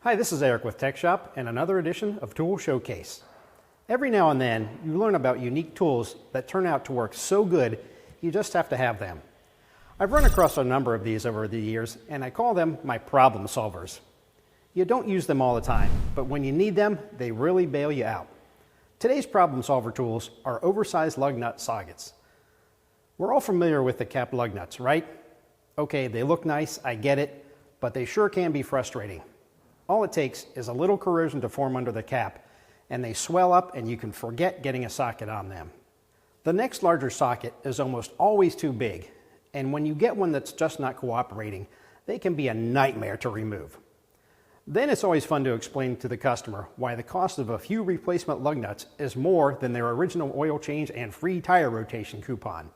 Hi, this is Eric with TechShop and another edition of Tool Showcase. Every now and then, you learn about unique tools that turn out to work so good, you just have to have them. I've run across a number of these over the years, and I call them my problem solvers. You don't use them all the time, but when you need them, they really bail you out. Today's problem solver tools are oversized lug nut sockets. We're all familiar with the capped lug nuts, right? Okay, they look nice, I get it, but they sure can be frustrating. All it takes is a little corrosion to form under the cap, and they swell up and you can forget getting a socket on them. The next larger socket is almost always too big, and when you get one that's just not cooperating, they can be a nightmare to remove. Then it's always fun to explain to the customer why the cost of a few replacement lug nuts is more than their original oil change and free tire rotation coupon.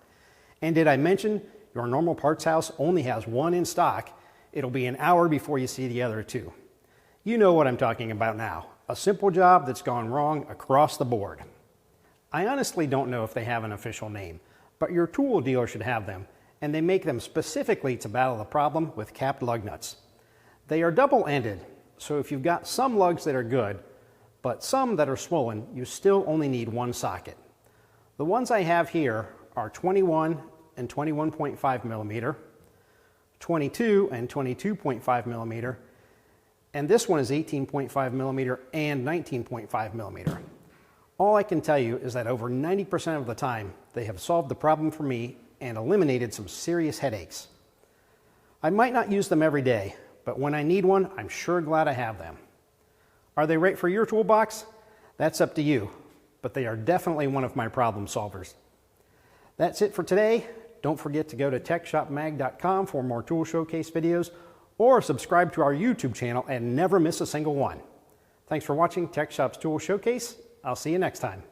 And did I mention your normal parts house only has one in stock? It'll be an hour before you see the other two. You know what I'm talking about now. A simple job that's gone wrong across the board. I honestly don't know if they have an official name, but your tool dealer should have them, and they make them specifically to battle the problem with capped lug nuts. They are double-ended, so if you've got some lugs that are good, but some that are swollen, you still only need one socket. The ones I have here are 21 and 21.5 millimeter, 22 and 22.5 millimeter, and this one is 18.5 millimeter and 19.5 millimeter. All I can tell you is that over 90% of the time, they have solved the problem for me and eliminated some serious headaches. I might not use them every day, but when I need one, I'm sure glad I have them. Are they right for your toolbox? That's up to you, but they are definitely one of my problem solvers. That's it for today. Don't forget to go to techshopmag.com for more tool showcase videos, or subscribe to our YouTube channel and never miss a single one. Thanks for watching TechShop's Tool Showcase. I'll see you next time.